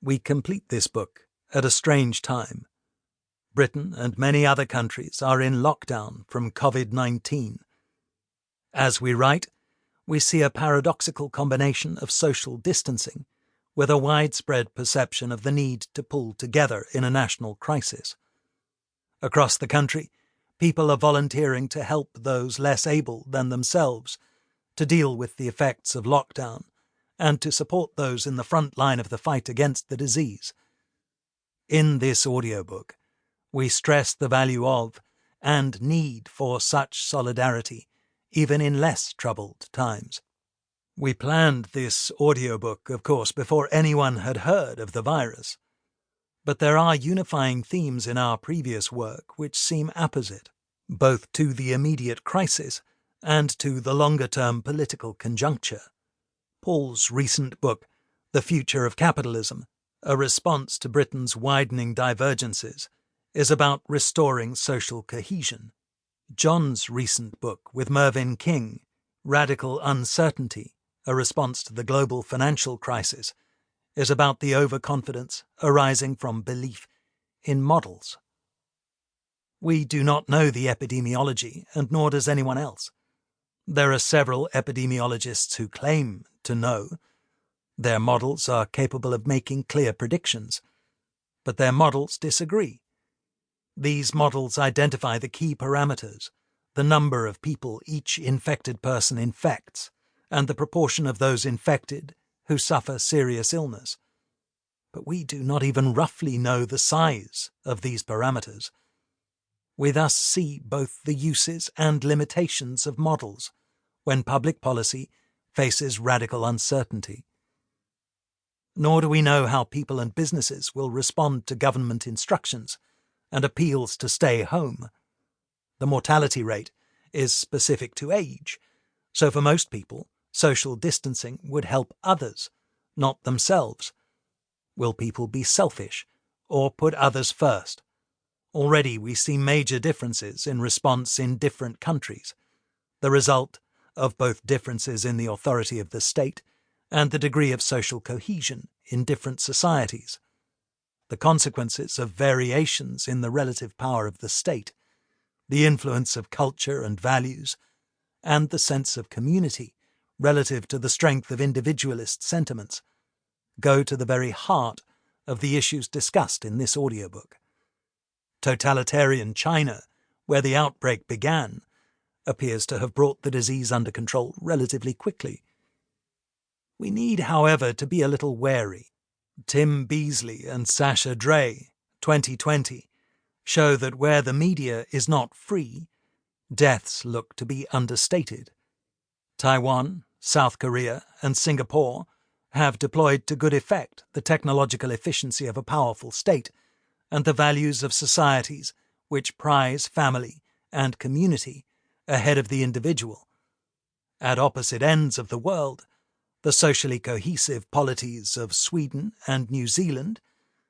We complete this book at a strange time. Britain and many other countries are in lockdown from COVID-19. As we write, we see a paradoxical combination of social distancing with a widespread perception of the need to pull together in a national crisis. Across the country, people are volunteering to help those less able than themselves to deal with the effects of lockdown and to support those in the front line of the fight against the disease. In this audiobook, we stress the value of and need for such solidarity, even in less troubled times. We planned this audiobook, of course, before anyone had heard of the virus. But there are unifying themes in our previous work which seem apposite, both to the immediate crisis and to the longer-term political conjuncture. Paul's recent book, The Future of Capitalism, a response to Britain's widening divergences, is about restoring social cohesion. John's recent book with Mervyn King, Radical Uncertainty, a response to the global financial crisis, is about the overconfidence arising from belief in models. We do not know the epidemiology, and nor does anyone else. There are several epidemiologists who claim to know. Their models are capable of making clear predictions, but their models disagree. These models identify the key parameters, the number of people each infected person infects, and the proportion of those infected who suffer serious illness. But we do not even roughly know the size of these parameters. We thus see both the uses and limitations of models when public policy faces radical uncertainty. Nor do we know how people and businesses will respond to government instructions and appeals to stay home. The mortality rate is specific to age, so for most people, social distancing would help others, not themselves. Will people be selfish or put others first? Already we see major differences in response in different countries, the result of both differences in the authority of the state and the degree of social cohesion in different societies, the consequences of variations in the relative power of the state, the influence of culture and values, and the sense of community relative to the strength of individualist sentiments, go to the very heart of the issues discussed in this audiobook. Totalitarian China, where the outbreak began, appears to have brought the disease under control relatively quickly. We need, however, to be a little wary. Tim Beasley and Sasha Dray, 2020, show that where the media is not free, deaths look to be understated. Taiwan, South Korea, and Singapore have deployed to good effect the technological efficiency of a powerful state and the values of societies which prize family and community ahead of the individual. At opposite ends of the world, the socially cohesive polities of Sweden and New Zealand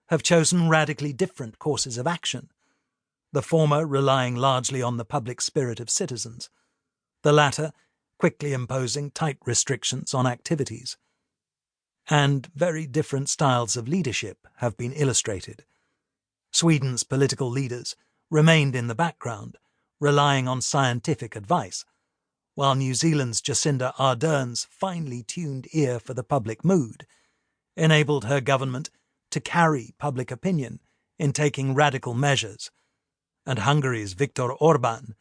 have chosen radically different courses of action, the former relying largely on the public spirit of citizens, the latter quickly imposing tight restrictions on activities. And very different styles of leadership have been illustrated. Sweden's political leaders remained in the background, relying on scientific advice, while New Zealand's Jacinda Ardern's finely tuned ear for the public mood enabled her government to carry public opinion in taking radical measures, and Hungary's Viktor Orban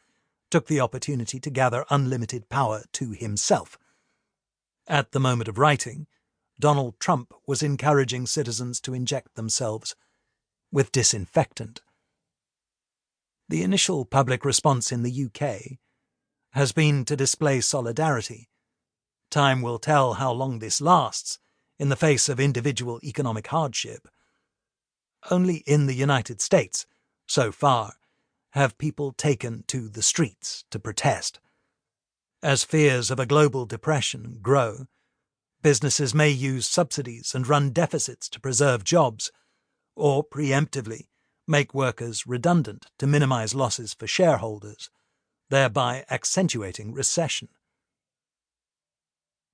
took the opportunity to gather unlimited power to himself. At the moment of writing, Donald Trump was encouraging citizens to inject themselves with disinfectant. The initial public response in the UK has been to display solidarity. Time will tell how long this lasts in the face of individual economic hardship. Only in the United States, so far, have people taken to the streets to protest. As fears of a global depression grow, businesses may use subsidies and run deficits to preserve jobs, or preemptively make workers redundant to minimize losses for shareholders, thereby accentuating recession.